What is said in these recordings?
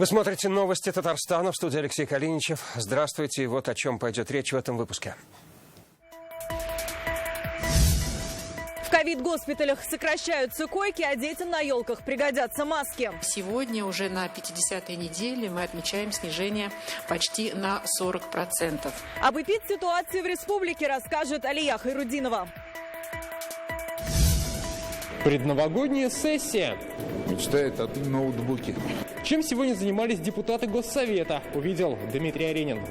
Вы смотрите новости Татарстана, в студии Алексей Калиничев. Здравствуйте, и вот о чем пойдет речь в этом выпуске. В ковид-госпиталях сокращаются койки, а детям на елках пригодятся маски. Сегодня уже на 50-й неделе мы отмечаем снижение почти на 40%. Об эпидситуации в республике расскажет Алия Хайрудинова. Предновогодняя сессия. Мечтает о ноутбуке. Чем сегодня занимались депутаты Госсовета, увидел Дмитрий Аренин.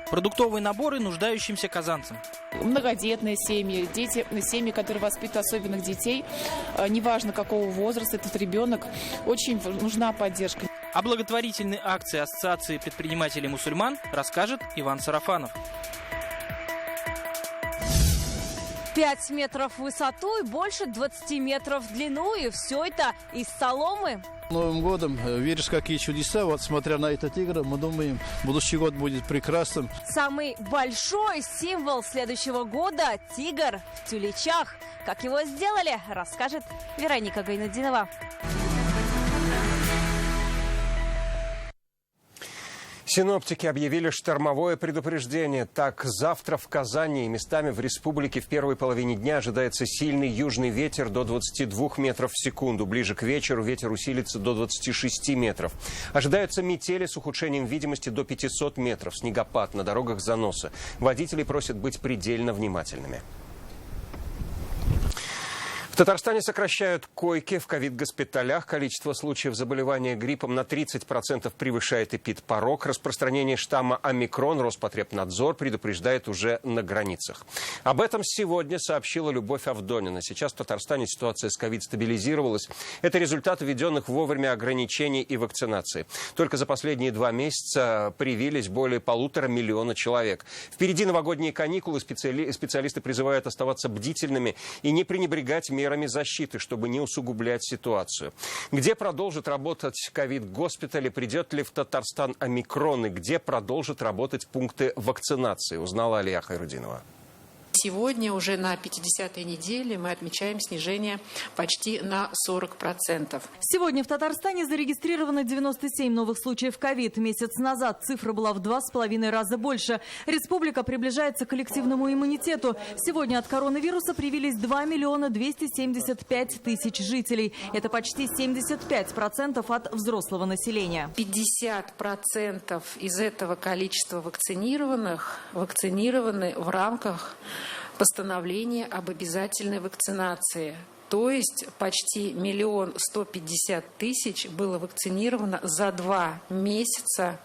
Продуктовые наборы нуждающимся казанцам. Многодетные семьи, семьи, которые воспитывают особенных детей, неважно какого возраста этот ребенок, очень нужна поддержка. О благотворительной акции Ассоциации предпринимателей мусульман расскажет Иван Сарафанов. 5 метров в высоту и больше 20 метров в длину, и все это из соломы. Новым годом веришь, какие чудеса. Вот смотря на этот игры, мы думаем, будущий год будет прекрасным. Самый большой символ следующего года – тигр в тюлечах. Как его сделали, расскажет Вероника Гайнудинова. Синоптики объявили штормовое предупреждение. Так, завтра в Казани и местами в республике в первой половине дня ожидается сильный южный ветер до 22 метров в секунду. Ближе к вечеру ветер усилится до 26 метров. Ожидаются метели с ухудшением видимости до 500 метров. Снегопад, на дорогах заносы. Водители просят быть предельно внимательными. В Татарстане сокращают койки в ковид-госпиталях. Количество случаев заболевания гриппом на 30% превышает эпидпорог. Распространение штамма омикрон Роспотребнадзор предупреждает уже на границах. Об этом сегодня сообщила Любовь Авдонина. Сейчас в Татарстане ситуация с ковид стабилизировалась. Это результат введенных вовремя ограничений и вакцинации. Только за последние 2 месяца привились более 1,5 миллиона человек. Впереди новогодние каникулы. Специалисты призывают оставаться бдительными и не пренебрегать мерами защиты, чтобы не усугублять ситуацию. Где продолжит работать ковид-госпитали, придет ли в Татарстан омикрон и где продолжат работать пункты вакцинации, узнала Алия Хайрудинова. Сегодня уже на 50-й неделе мы отмечаем снижение почти на 40%. Сегодня в Татарстане зарегистрировано 97 новых случаев ковид. Месяц назад цифра была в 2,5 раза больше. Республика приближается к коллективному иммунитету. Сегодня от коронавируса привились 2 миллиона 275 тысяч жителей. Это почти 75% от взрослого населения. 50% из этого количества вакцинированных вакцинированы в рамках постановление об обязательной вакцинации. То есть почти 1 150 000 было вакцинировано за 2 месяца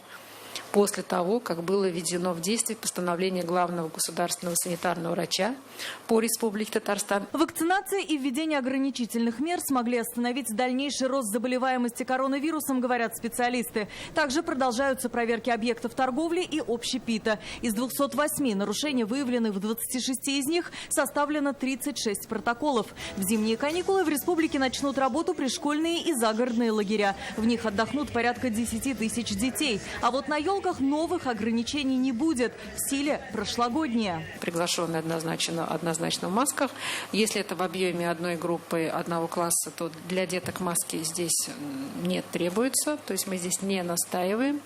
после того, как было введено в действие постановление главного государственного санитарного врача по Республике Татарстан. Вакцинация и введение ограничительных мер смогли остановить дальнейший рост заболеваемости коронавирусом, говорят специалисты. Также продолжаются проверки объектов торговли и общепита. Из 208 нарушений, выявленных в 26 из них, составлено 36 протоколов. В зимние каникулы в республике начнут работу пришкольные и загородные лагеря. В них отдохнут порядка 10 тысяч детей. А вот на елках новых ограничений не будет. В силе прошлогодние. Приглашенные однозначно в масках. Если это в объеме одной группы, одного класса, то для деток маски здесь не требуется. То есть мы здесь не настаиваем.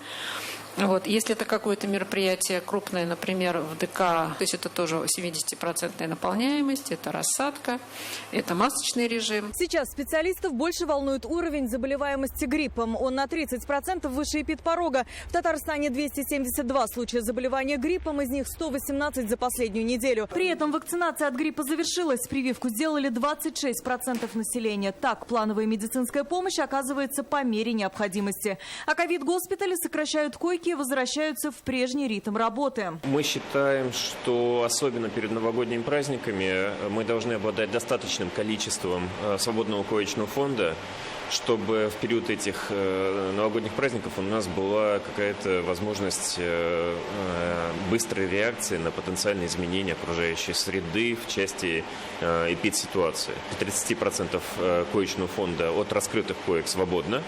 Вот. Если это какое-то мероприятие крупное, например, в ДК, то есть это тоже 70% наполняемость, это рассадка, это масочный режим. Сейчас специалистов больше волнует уровень заболеваемости гриппом. Он на 30% выше эпидпорога. В Татарстане 272 случая заболевания гриппом, из них 118 за последнюю неделю. При этом вакцинация от гриппа завершилась. Прививку сделали 26% населения. Так, плановая медицинская помощь оказывается по мере необходимости. А ковид-госпитали сокращают койки и возвращаются в прежний ритм работы. Мы считаем, что особенно перед новогодними праздниками мы должны обладать достаточным количеством свободного коечного фонда, чтобы в период этих новогодних праздников у нас была какая-то возможность быстрой реакции на потенциальные изменения окружающей среды в части эпидситуации. 30% коечного фонда от раскрытых коек свободно.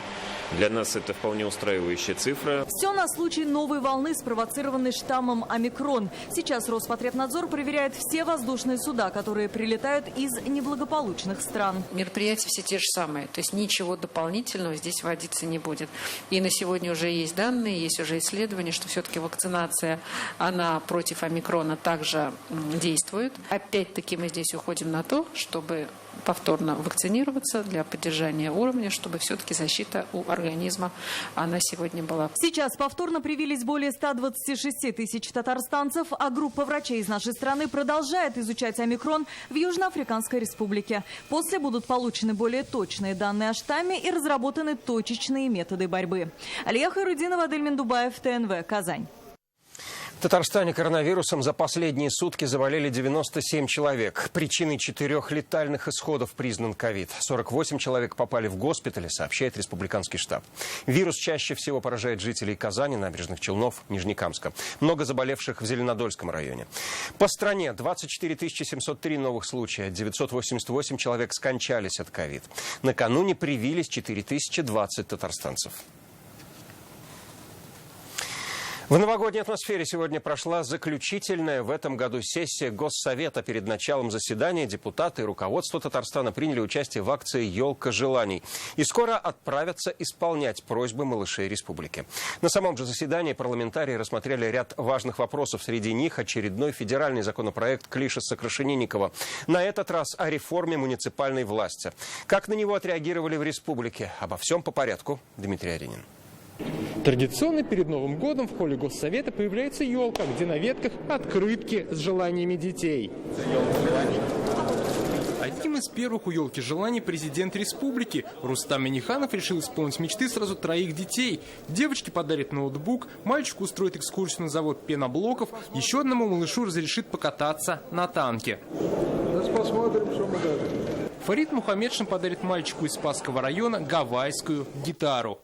Для нас это вполне устраивающая цифра. Все на случай новой волны, спровоцированной штаммом омикрон. Сейчас Роспотребнадзор проверяет все воздушные суда, которые прилетают из неблагополучных стран. Мероприятия все те же самые. То есть ничего ничего дополнительного здесь вводиться не будет. И на сегодня уже есть данные, есть уже исследования, что все-таки вакцинация, она против омикрона также действует. Опять-таки мы здесь уходим на то, чтобы повторно вакцинироваться для поддержания уровня, чтобы все-таки защита у организма, она сегодня была. Сейчас повторно привились более 126 тысяч татарстанцев, а группа врачей из нашей страны продолжает изучать омикрон в Южноафриканской республике. После будут получены более точные данные о штамме и разработаны точечные методы борьбы. Алия Хайрудинова, Адель Мендубаев, ТНВ, Казань. В Татарстане коронавирусом за последние сутки заболели 97 человек. Причиной 4 летальных исходов признан ковид. 48 человек попали в госпитали, сообщает республиканский штаб. Вирус чаще всего поражает жителей Казани, Набережных Челнов, Нижнекамска. Много заболевших в Зеленодольском районе. По стране 24 703 новых случая. 988 человек скончались от ковид. Накануне привились 4020 татарстанцев. В новогодней атмосфере сегодня прошла заключительная в этом году сессия Госсовета. Перед началом заседания депутаты и руководство Татарстана приняли участие в акции «Елка желаний» и скоро отправятся исполнять просьбы малышей республики. На самом же заседании парламентарии рассмотрели ряд важных вопросов. Среди них очередной федеральный законопроект Клишес-Сокрашенинникова. На этот раз о реформе муниципальной власти. Как на него отреагировали в республике? Обо всем по порядку. Дмитрий Аренин. Традиционно перед Новым годом в холле Госсовета появляется елка, где на ветках открытки с желаниями детей. Одним из первых у елки желаний президент республики Рустам Минниханов решил исполнить мечты сразу 3 детей. Девочке подарит ноутбук, мальчику устроит экскурсию на завод пеноблоков, еще одному малышу разрешит покататься на танке. Сейчас посмотрим, что мы дадим. Фарид Мухаммедшин подарит мальчику из Спасского района гавайскую гитару.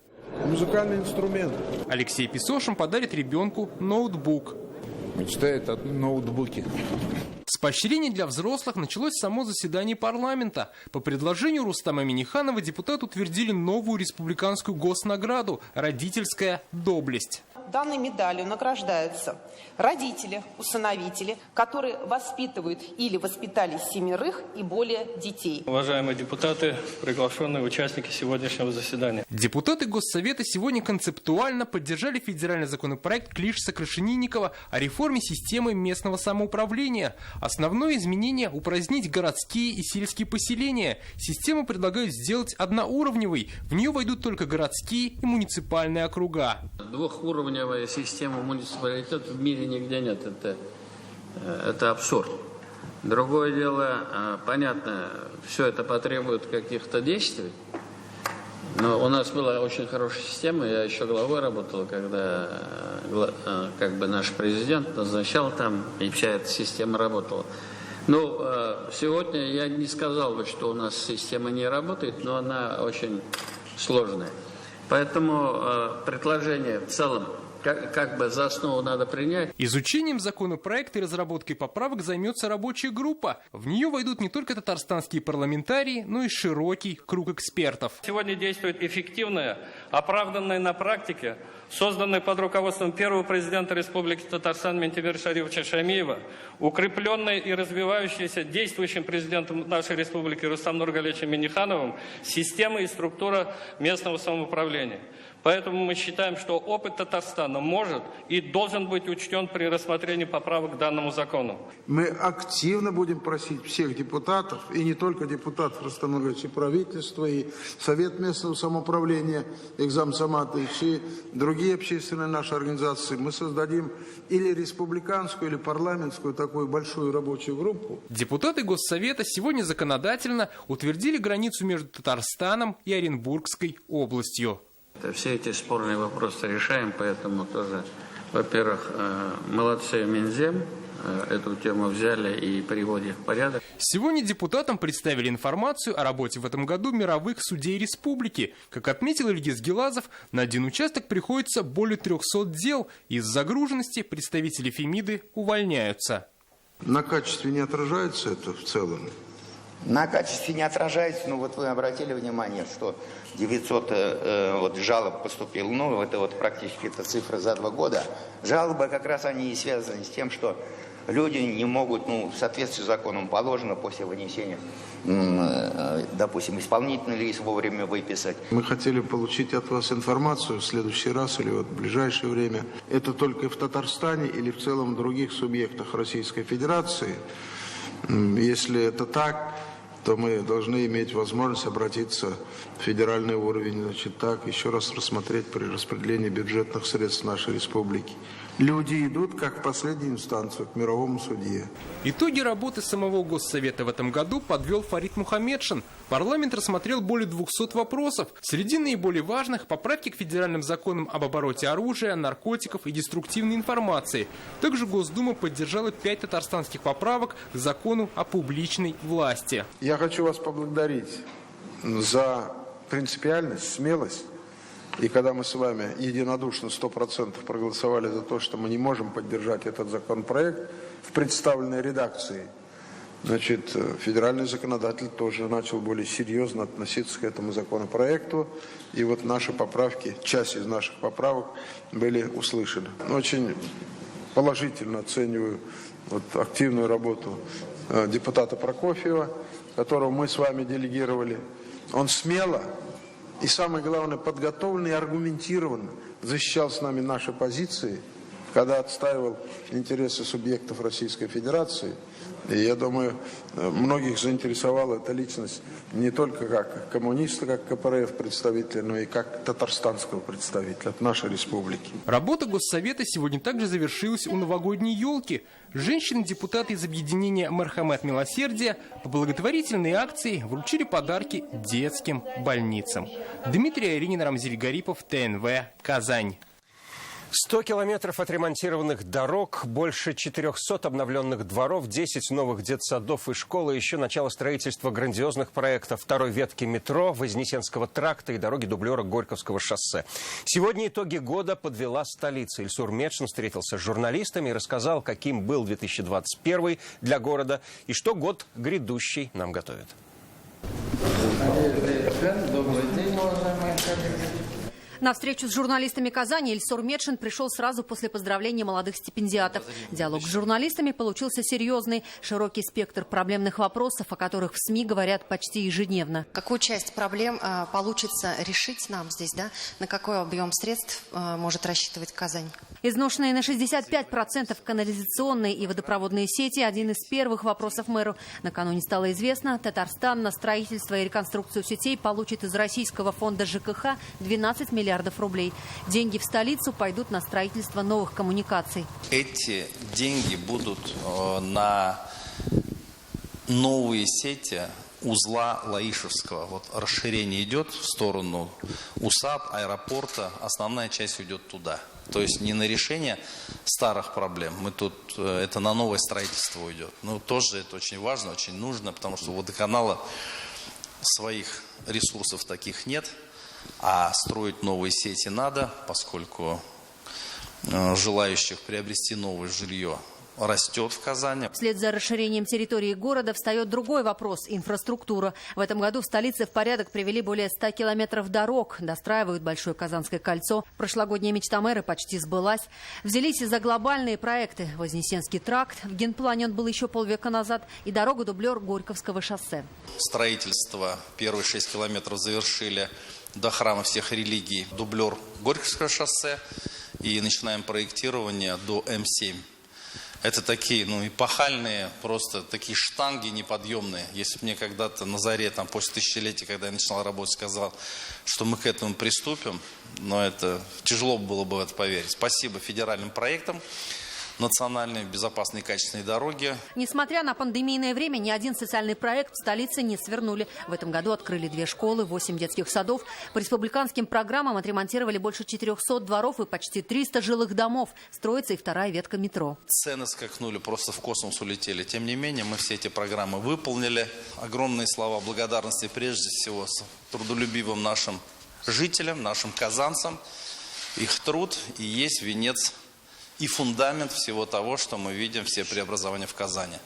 Музыкальный инструмент. Алексей Песошин подарит ребенку ноутбук. Мечтает о ноутбуке. С поощрений для взрослых началось само заседание парламента. По предложению Рустама Минниханова депутаты утвердили новую республиканскую госнаграду «Родительская доблесть». Данной медалью награждаются родители, усыновители, которые воспитывают или воспитали 7 и более детей. Уважаемые депутаты, приглашенные участники сегодняшнего заседания. Депутаты Госсовета сегодня концептуально поддержали федеральный законопроект Клишеса-Сокрашенинникова о реформе системы местного самоуправления. Основное изменение – упразднить городские и сельские поселения. Систему предлагают сделать одноуровневой. В нее войдут только городские и муниципальные округа. Двухуровневая система муниципалитета в мире нигде нет. Это абсурд. Другое дело, понятно, все это потребует каких-то действий. Но у нас была очень хорошая система. Я еще главой работал, когда наш президент назначал там, и вся эта система работала. Сегодня я не сказал бы, что у нас система не работает, но она очень сложная. Поэтому предложение в целом за основу надо принять. Изучением законопроекта и разработкой поправок займется рабочая группа. В нее войдут не только татарстанские парламентарии, но и широкий круг экспертов. Сегодня действует эффективная, оправданная на практике, созданная под руководством первого президента Республики Татарстан Ментимира Шариповича Шаймиева, укрепленная и развивающаяся действующим президентом нашей республики Рустамом Нургалиевичем Миннихановым система и структура местного самоуправления. Поэтому мы считаем, что опыт Татарстана может и должен быть учтен при рассмотрении поправок к данному закону. Мы активно будем просить всех депутатов, и не только депутатов Рустама Нургалиевича, и правительства, и Совет местного самоуправления, Экзамсамат, и другие общественные наши организации. Мы создадим или республиканскую, или парламентскую такую большую рабочую группу. Депутаты Госсовета сегодня законодательно утвердили границу между Татарстаном и Оренбургской областью. Все эти спорные вопросы решаем, поэтому тоже, во-первых, молодцы Минзем, эту тему взяли и приводят в порядок. Сегодня депутатам представили информацию о работе в этом году мировых судей республики. Как отметил Ильгиз Гилазов, на один участок приходится более 300 дел. Из загруженности представители Фемиды увольняются. На качестве не отражается это в целом? На качестве не отражается, но вот вы обратили внимание, что 900 жалоб поступило, это практически эта цифра за 2 года. Жалобы как раз они и связаны с тем, что люди не могут, в соответствии с законом положено, после вынесения, допустим, исполнительный лист вовремя выписать. Мы хотели получить от вас информацию в следующий раз или в ближайшее время. Это только в Татарстане или в целом в других субъектах Российской Федерации? Если это так, то мы должны иметь возможность обратиться в федеральный уровень, еще раз рассмотреть при распределении бюджетных средств нашей республики. Люди идут, как в последнюю инстанцию, к мировому судье. Итоги работы самого Госсовета в этом году подвел Фарид Мухаммедшин. Парламент рассмотрел более 200 вопросов. Среди наиболее важных – поправки к федеральным законам об обороте оружия, наркотиков и деструктивной информации. Также Госдума поддержала 5 татарстанских поправок к закону о публичной власти. Я хочу вас поблагодарить за принципиальность, смелость. И когда мы с вами единодушно 100% проголосовали за то, что мы не можем поддержать этот законопроект в представленной редакции, федеральный законодатель тоже начал более серьезно относиться к этому законопроекту. И вот наши поправки, часть из наших поправок были услышаны. Очень положительно оцениваю активную работу депутата Прокофьева, которого мы с вами делегировали. Он смело и, самое главное, подготовленно и аргументированно защищал с нами наши позиции, когда отстаивал интересы субъектов Российской Федерации. И я думаю, многих заинтересовала эта личность не только как коммуниста, как КПРФ представителя, но и как татарстанского представителя от нашей республики. Работа Госсовета сегодня также завершилась у новогодней елки. Женщины-депутаты из объединения «Мархамат Милосердия» по благотворительной акции вручили подарки детским больницам. Дмитрий Айринин, Рамзиль Гарипов, ТНВ, Казань. 100 километров отремонтированных дорог, больше 400 обновленных дворов, 10 новых детсадов и школы, еще начало строительства грандиозных проектов второй ветки метро, Вознесенского тракта и дороги-дублера Горьковского шоссе. Сегодня итоги года подвела столица. Ильсур Метшин встретился с журналистами и рассказал, каким был 2021 для города и что год грядущий нам готовит. Добрый день, уважаемые коллеги. На встречу с журналистами Казани Ильсур Метшин пришел сразу после поздравления молодых стипендиатов. Диалог с журналистами получился серьезный. Широкий спектр проблемных вопросов, о которых в СМИ говорят почти ежедневно. Какую часть проблем получится решить нам здесь, да? На какой объем средств может рассчитывать Казань? Изношенные на 65% канализационные и водопроводные сети – один из первых вопросов мэру. Накануне стало известно, Татарстан на строительство и реконструкцию сетей получит из Российского фонда ЖКХ 12 миллиардов рублей. Деньги в столицу пойдут на строительство новых коммуникаций. Эти деньги будут на новые сети узла Лаишевского. Расширение идет в сторону УСАД, аэропорта. Основная часть уйдет туда. То есть не на решение старых проблем. Это на новое строительство уйдет. Но тоже это очень важно, очень нужно, потому что у водоканала своих ресурсов таких нет. А строить новые сети надо, поскольку желающих приобрести новое жилье растет в Казани. Вслед за расширением территории города встает другой вопрос – инфраструктура. В этом году в столице в порядок привели более 100 километров дорог. Достраивают Большое Казанское кольцо. Прошлогодняя мечта мэра почти сбылась. Взялись и за глобальные проекты. Вознесенский тракт. В генплане он был еще полвека назад. И дорога-дублер Горьковского шоссе. Строительство первые 6 километров завершили до храма всех религий. Дублер Горьковского шоссе. И начинаем проектирование до М7. Это такие, эпохальные, просто такие штанги неподъемные. Если бы мне когда-то на заре, после тысячелетия, когда я начинал работать, сказал, что мы к этому приступим, но это тяжело было бы в это поверить. Спасибо федеральным проектам. Национальные безопасные качественные дороги. Несмотря на пандемийное время, ни один социальный проект в столице не свернули. В этом году открыли 2 школы, 8 детских садов. По республиканским программам отремонтировали больше 400 дворов и почти 300 жилых домов. Строится и вторая ветка метро. Цены скакнули, просто в космос улетели. Тем не менее, мы все эти программы выполнили. Огромные слова благодарности прежде всего трудолюбивым нашим жителям, нашим казанцам. Их труд и есть венец и фундамент всего того, что мы видим, все преобразования в Казани.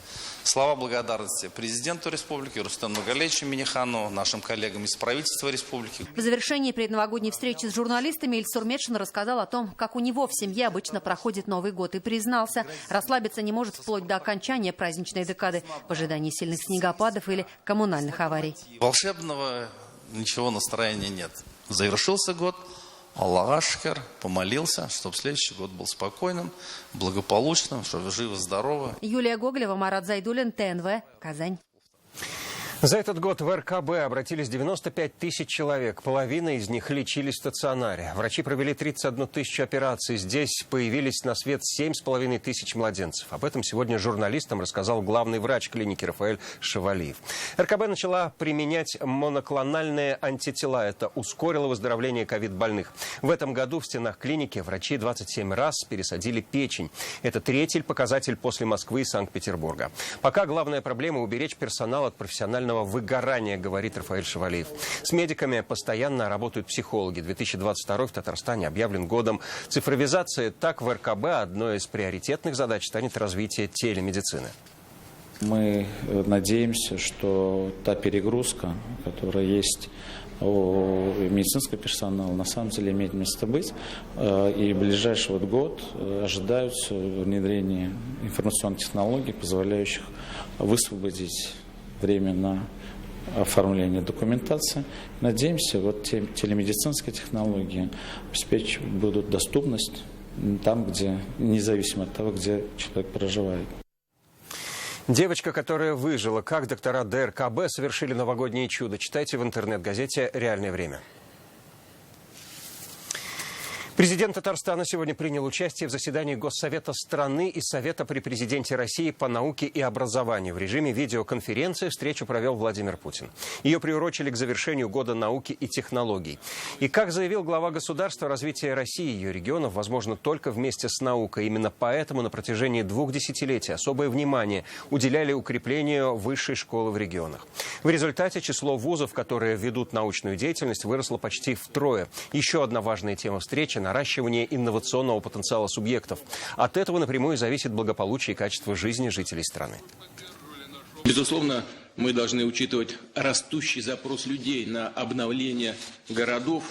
Слова благодарности президенту республики Рустему Нургалиевичу Миннихану, нашим коллегам из правительства республики. В завершении предновогодней встречи с журналистами Ильсур Метшин рассказал о том, как у него в семье обычно проходит Новый год, и признался, расслабиться не может вплоть до окончания праздничной декады в ожидании сильных снегопадов или коммунальных аварий. Волшебного ничего настроения нет. Завершился год. Аллах шукр, помолился, чтобы следующий год был спокойным, благополучным, чтобы живы-здоровы. Юлия Гоголева, Марат Зайдуллин, ТНВ, Казань. За этот год в РКБ обратились 95 тысяч человек. Половина из них лечились в стационаре. Врачи провели 31 тысячу операций. Здесь появились на свет 7,5 тысяч младенцев. Об этом сегодня журналистам рассказал главный врач клиники Рафаэль Шавалиев. РКБ начала применять моноклональные антитела. Это ускорило выздоровление ковид-больных. В этом году в стенах клиники врачи 27 раз пересадили печень. Это третий показатель после Москвы и Санкт-Петербурга. Пока главная проблема – уберечь персонал от профессионального выгорания, говорит Рафаэль Шавалиев. С медиками постоянно работают психологи. 2022 в Татарстане объявлен годом цифровизации. Так, в РКБ одной из приоритетных задач станет развитие телемедицины. Мы надеемся, что та перегрузка, которая есть у медицинского персонала, на самом деле имеет место быть. И в ближайший год ожидаются внедрение информационных технологий, позволяющих высвободить время на оформление документации. Надеемся, телемедицинские технологии обеспечивать будут доступность там, где, независимо от того, где человек проживает. Девочка, которая выжила, как доктора ДРКБ совершили новогоднее чудо. Читайте в интернет-газете «Реальное время». Президент Татарстана сегодня принял участие в заседании Госсовета страны и Совета при президенте России по науке и образованию. В режиме видеоконференции встречу провел Владимир Путин. Ее приурочили к завершению года науки и технологий. И, как заявил глава государства, развитие России и ее регионов возможно только вместе с наукой. Именно поэтому на протяжении 2 десятилетий особое внимание уделяли укреплению высшей школы в регионах. В результате число вузов, которые ведут научную деятельность, выросло почти втрое. Еще одна важная тема встречи – наращивание инновационного потенциала субъектов. От этого напрямую зависит благополучие и качество жизни жителей страны. Безусловно, мы должны учитывать растущий запрос людей на обновление городов,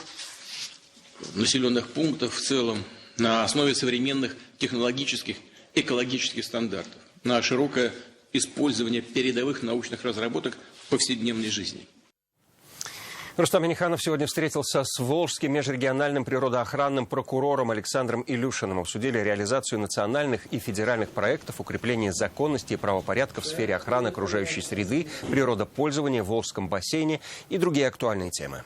населенных пунктов в целом, на основе современных технологических, экологических стандартов, на широкое использование передовых научных разработок в повседневной жизни. Рустам Минниханов сегодня встретился с волжским межрегиональным природоохранным прокурором Александром Илюшиным. Обсудили реализацию национальных и федеральных проектов, укрепление законности и правопорядка в сфере охраны окружающей среды, природопользования в Волжском бассейне и другие актуальные темы.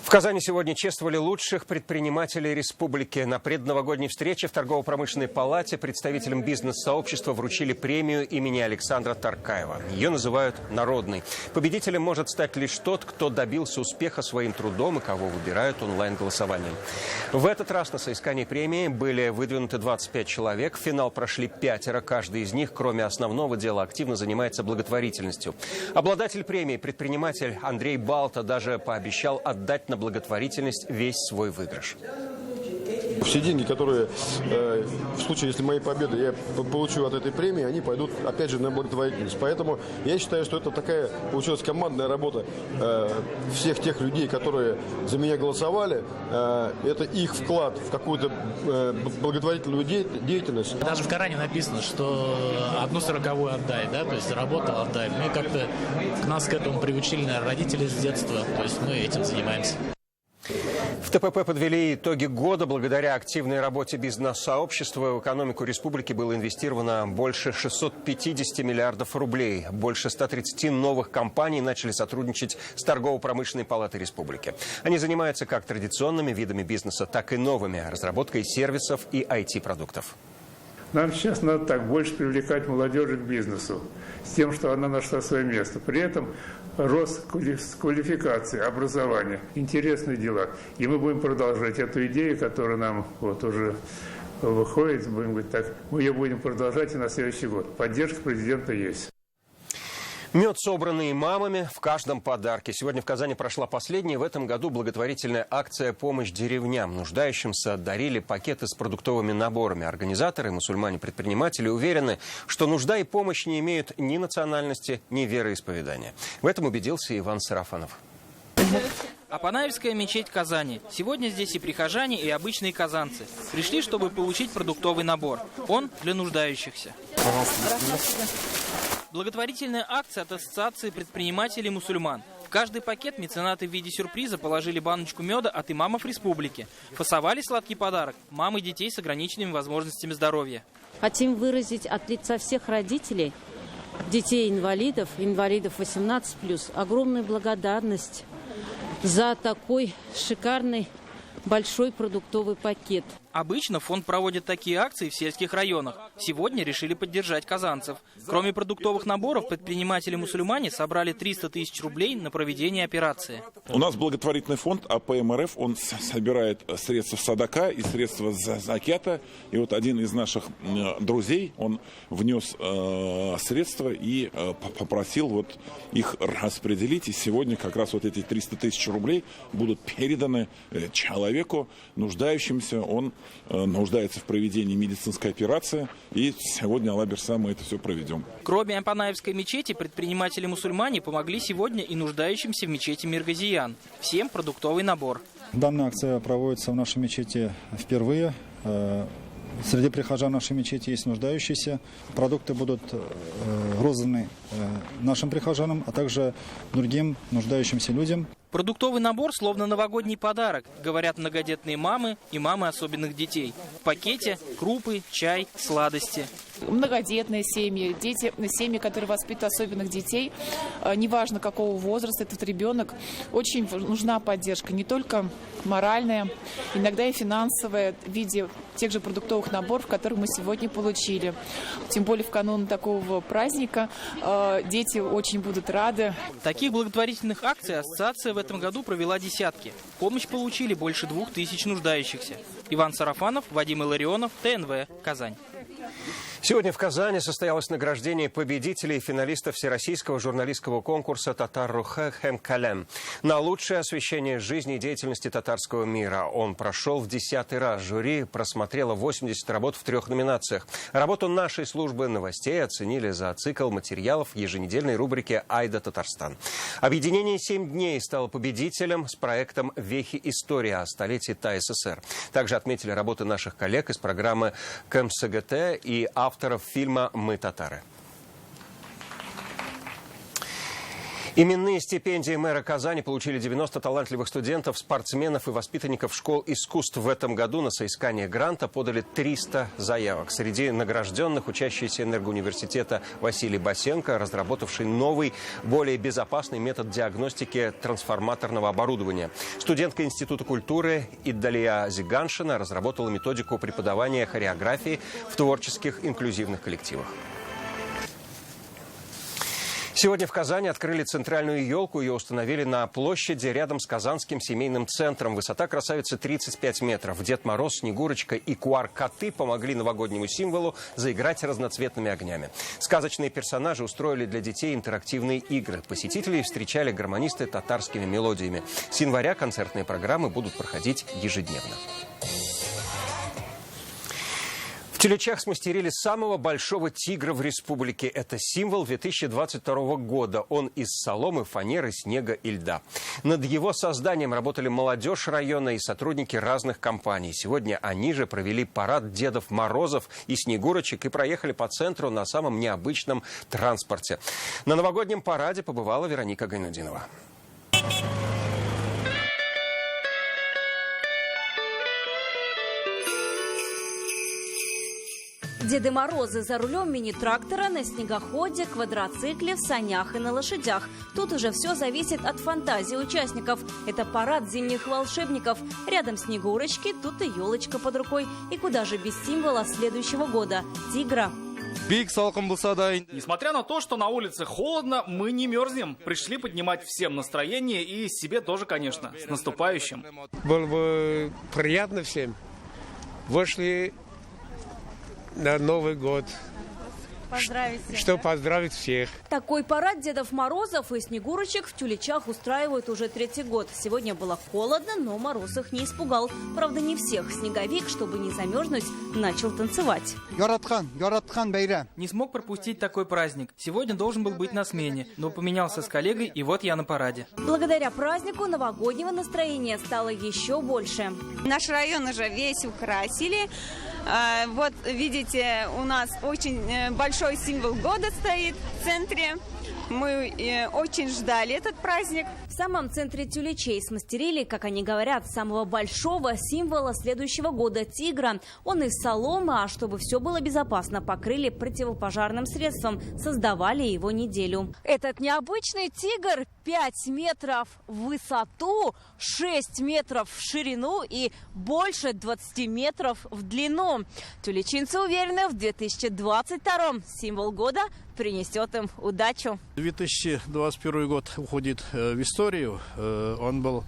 В Казани сегодня чествовали лучших предпринимателей республики. На предновогодней встрече в торгово-промышленной палате представителям бизнес-сообщества вручили премию имени Александра Таркаева. Ее называют народной. Победителем может стать лишь тот, кто добился успеха своим трудом и кого выбирают онлайн-голосованием. В этот раз на соискание премии были выдвинуты 25 человек. В финал прошли 5. Каждый из них, кроме основного дела, активно занимается благотворительностью. Обладатель премии, предприниматель Андрей Балта, даже пообещал отдать на благотворительность весь свой выигрыш. Все деньги, которые в случае, если моей победы я получу от этой премии, они пойдут, опять же, на благотворительность. Поэтому я считаю, что это такая получилась командная работа всех тех людей, которые за меня голосовали. Это их вклад в какую-то благотворительную деятельность. Даже в Коране написано, что 1/40 отдай, да, то есть работал, отдай. Мы как-то нас к этому приучили, наверное, родители с детства, то есть мы этим занимаемся. В ТПП подвели итоги года. Благодаря активной работе бизнес-сообщества в экономику республики было инвестировано больше 650 миллиардов рублей. Больше 130 новых компаний начали сотрудничать с торгово-промышленной палатой республики. Они занимаются как традиционными видами бизнеса, так и новыми – разработкой сервисов и IT-продуктов. Нам сейчас надо так больше привлекать молодежь к бизнесу, с тем, что она нашла свое место. При этом рост квалификации, образования, интересные дела. И мы будем продолжать эту идею, которая нам вот уже выходит, будем говорить так, мы ее будем продолжать и на следующий год. Поддержка президента есть. Мед, собранный мамами, в каждом подарке. Сегодня в Казани прошла последняя в этом году благотворительная акция «Помощь деревням». Нуждающимся дарили пакеты с продуктовыми наборами. Организаторы, мусульмане-предприниматели уверены, что нужда и помощь не имеют ни национальности, ни вероисповедания. В этом убедился Иван Сарафанов. Апанаевская мечеть Казани. Сегодня здесь и прихожане, и обычные казанцы. Пришли, чтобы получить продуктовый набор. Он для нуждающихся. Благотворительная акция от Ассоциации предпринимателей мусульман. В каждый пакет меценаты в виде сюрприза положили баночку меда от имамов республики. Фасовали сладкий подарок мамы детей с ограниченными возможностями здоровья. Хотим выразить от лица всех родителей, детей-инвалидов, инвалидов 18+, огромную благодарность за такой шикарный большой продуктовый пакет. Обычно фонд проводит такие акции в сельских районах. Сегодня решили поддержать казанцев. Кроме продуктовых наборов, предприниматели-мусульмане собрали 300 тысяч рублей на проведение операции. У нас благотворительный фонд АПМРФ, он собирает средства садака и средства закята. И вот один из наших друзей, он внес средства и попросил вот их распределить. И сегодня как раз вот эти 300 тысяч рублей будут переданы человеку, нуждающимся. Он нуждается в проведении медицинской операции, и сегодня, Аллах берса, мы это все проведем. Кроме Апанаевской мечети, предприниматели-мусульмане помогли сегодня и нуждающимся в мечети Миргазиян. Всем продуктовый набор. Данная акция проводится в нашей мечети впервые. Среди прихожан нашей мечети есть нуждающиеся. Продукты будут розданы нашим прихожанам, а также другим нуждающимся людям. Продуктовый набор словно новогодний подарок, говорят многодетные мамы и мамы особенных детей. В пакете крупы, чай, сладости. Многодетные семьи, семьи, которые воспитывают особенных детей, неважно какого возраста этот ребенок, очень нужна поддержка, не только моральная, иногда и финансовая, в виде тех же продуктовых наборов, которые мы сегодня получили. Тем более в канун такого праздника дети очень будут рады. Таких благотворительных акций ассоциация в этом году провела десятки. Помощь получили больше 2000 нуждающихся. Иван Сарафанов, Вадим Илларионов, ТНВ, Казань. Сегодня в Казани состоялось награждение победителей и финалистов Всероссийского журналистского конкурса «Татар-Рухэ Хэм Калем» на лучшее освещение жизни и деятельности татарского мира. Он прошел в 10-й раз. Жюри просмотрело 80 работ в 3 номинациях. Работу нашей службы новостей оценили за цикл материалов еженедельной рубрики «Айда Татарстан». Объединение «7 дней» стало победителем с проектом «Вехи истории» о столетии ТАССР. Также отметили работы наших коллег из программы КМСГТ и авторов фильма «Мы татары». Именные стипендии мэра Казани получили 90 талантливых студентов, спортсменов и воспитанников школ искусств. В этом году на соискание гранта подали 300 заявок. Среди награжденных учащиеся энергоуниверситета Василий Басенко, разработавший новый, более безопасный метод диагностики трансформаторного оборудования. Студентка Института культуры Иддалия Зиганшина разработала методику преподавания хореографии в творческих инклюзивных коллективах. Сегодня в Казани открыли центральную елку. Ее установили на площади рядом с Казанским семейным центром. Высота красавицы 35 метров. Дед Мороз, Снегурочка и QR-коты помогли новогоднему символу заиграть разноцветными огнями. Сказочные персонажи устроили для детей интерактивные игры. Посетителей встречали гармонисты татарскими мелодиями. С января концертные программы будут проходить ежедневно. В Тюлечах смастерили самого большого тигра в республике. Это символ 2022 года. Он из соломы, фанеры, снега и льда. Над его созданием работали молодежь района и сотрудники разных компаний. Сегодня они же провели парад Дедов Морозов и Снегурочек и проехали по центру на самом необычном транспорте. На новогоднем параде побывала Вероника Гайнудинова. Деды Морозы за рулем мини-трактора, на снегоходе, квадроцикле, в санях и на лошадях. Тут уже все зависит от фантазии участников. Это парад зимних волшебников. Рядом Снегурочки, тут и елочка под рукой. И куда же без символа следующего года – тигра. Несмотря на то, что на улице холодно, мы не мерзнем. Пришли поднимать всем настроение и себе тоже, конечно. С наступающим. Было бы приятно всем. Вышли на Новый год. чтобы поздравить всех. Такой парад Дедов Морозов и Снегурочек в Тюлечах устраивают уже 3-й год. Сегодня было холодно, но мороз их не испугал. Правда, не всех. Снеговик, чтобы не замерзнуть, начал танцевать. Не смог пропустить такой праздник. Сегодня должен был быть на смене, но поменялся с коллегой, и вот я на параде. Благодаря празднику новогоднего настроения стало еще больше. Наш район уже весь украсили. Вот видите, у нас очень большой символ года стоит в центре. Мы очень ждали этот праздник. В самом центре Тюлечей смастерили, как они говорят, самого большого символа следующего года – тигра. Он из соломы, а чтобы все было безопасно, покрыли противопожарным средством. Создавали его неделю. Этот необычный тигр 5 метров в высоту, 6 метров в ширину и больше 20 метров в длину. Тюлечинцы уверены, в 2022-м символ года принесет им удачу. 2021 год уходит в историю. Он был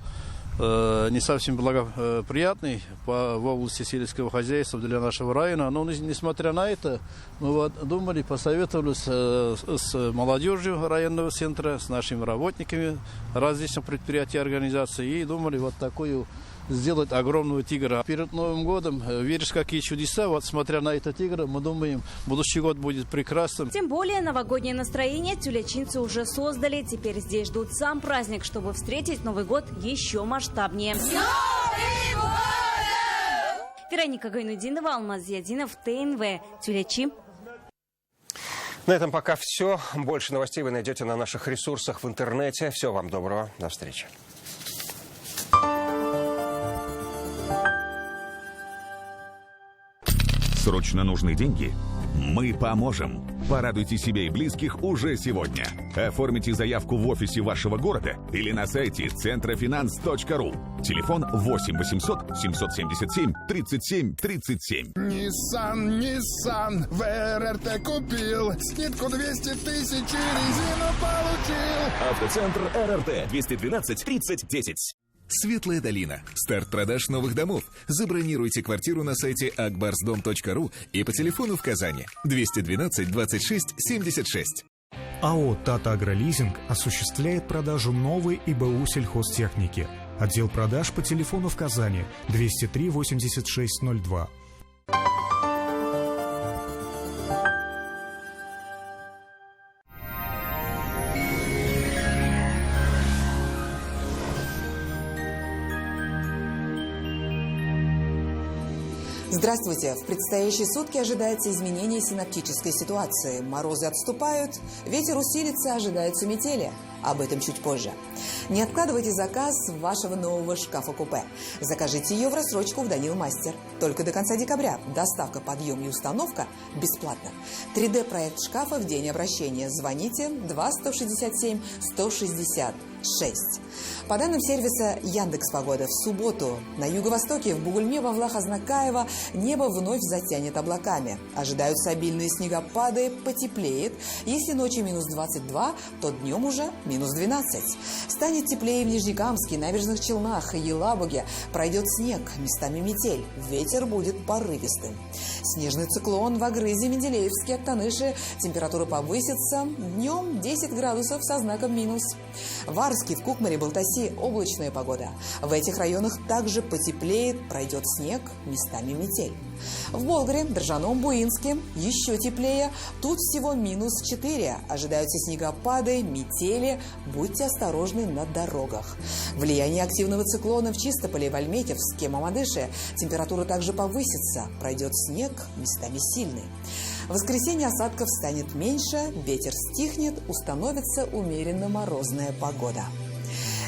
не совсем благоприятный в области сельского хозяйства для нашего района. Но несмотря на это, мы думали, посоветовались с молодежью районного центра, с нашими работниками различных предприятий и организаций и думали такую сделать огромного тигра. Перед Новым годом веришь, какие чудеса. Вот смотря на этот тигр, мы думаем, будущий год будет прекрасным. Тем более новогоднее настроение тюлячинцы уже создали. Теперь здесь ждут сам праздник, чтобы встретить Новый год еще масштабнее. Вероника Гайнудинова, Алмаз Зиадинов, ТНВ. Тюлячи. На этом пока все. Больше новостей вы найдете на наших ресурсах в интернете. Всего вам доброго. До встречи. Срочно нужны деньги? Мы поможем. Порадуйте себя и близких уже сегодня. Оформите заявку в офисе вашего города или на сайте centrofinance.ru. Телефон 8 800 777 37 37. Nissan в РРТ купил. Скидку 200 тысяч и резину получил. Автоцентр РРТ 212 30 10. Светлая долина. Старт продаж новых домов. Забронируйте квартиру на сайте akbarsdom.ru и по телефону в Казани 212 26 76. АО «Тата Агролизинг» осуществляет продажу новой ИБУ сельхозтехники. Отдел продаж по телефону в Казани 203 86 02. Здравствуйте! В предстоящие сутки ожидается изменение синоптической ситуации. Морозы отступают, ветер усилится, ожидаются метели. Об этом чуть позже. Не откладывайте заказ вашего нового шкафа-купе. Закажите ее в рассрочку в Данил Мастер. Только до конца декабря. Доставка, подъем и установка бесплатно. 3D-проект шкафа в день обращения. Звоните 2-167-166. По данным сервиса Яндекс.Погода, в субботу на юго-востоке в Бугульме, Вавлах-Азнакаево небо вновь затянет облаками. Ожидаются обильные снегопады, потеплеет. Если ночью минус 22, то днем уже минус 12. Станет теплее в Нижнекамске, Набережных Челнах и Елабуге. Пройдет снег, местами метель. Ветер будет порывистым. Снежный циклон в Агрызе, Менделеевске, Актаныши. Температура повысится. Днем 10 градусов со знаком минус. В Арске, в Кукмаре, Балтаси облачная погода. В этих районах также потеплеет, пройдет снег, местами метель. В Болгаре, Држаном, Буинске еще теплее. Тут всего минус 4. Ожидаются снегопады, метели. Будьте осторожны на дорогах. Влияние активного циклона в Чистополе, в Альметьевске, Мамадыше. Температура также повысится. Пройдет снег, местами сильный. В воскресенье осадков станет меньше, ветер стихнет, установится умеренно морозная погода.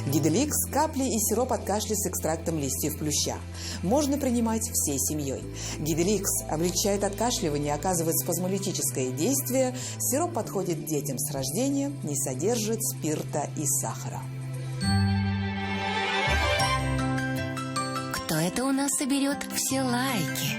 Гиделикс, капли и сироп от кашля с экстрактом листьев плюща. Можно принимать всей семьей. Гиделикс облегчает откашливание, оказывает спазмолитическое действие. Сироп подходит детям с рождения, не содержит спирта и сахара. Кто это у нас соберет все лайки?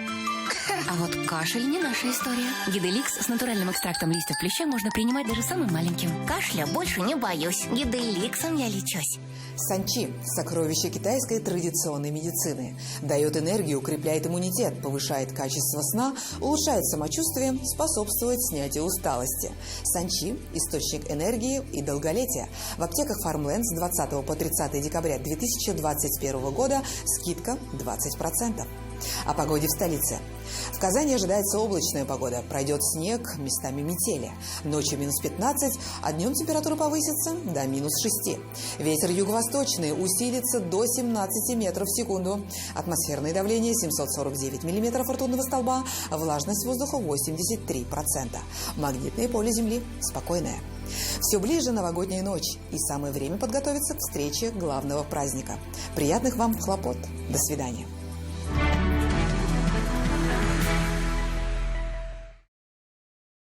А вот кашель не наша история. Гиделикс с натуральным экстрактом листьев плюща можно принимать даже самым маленьким. Кашля больше не боюсь. Гиделиксом я лечусь. Санчи – сокровище китайской традиционной медицины. Дает энергию, укрепляет иммунитет, повышает качество сна, улучшает самочувствие, способствует снятию усталости. Санчи – источник энергии и долголетия. В аптеках Farmland с 20 по 30 декабря 2021 года скидка 20%. О погоде в столице. В Казани ожидается облачная погода. Пройдет снег, местами метели. Ночью минус 15, а днем температура повысится до минус 6. Ветер юго-восточный усилится до 17 метров в секунду. Атмосферное давление 749 миллиметров ртутного столба. Влажность воздуха 83%. Магнитное поле Земли спокойное. Все ближе новогодняя ночь, и самое время подготовиться к встрече главного праздника. Приятных вам хлопот. До свидания.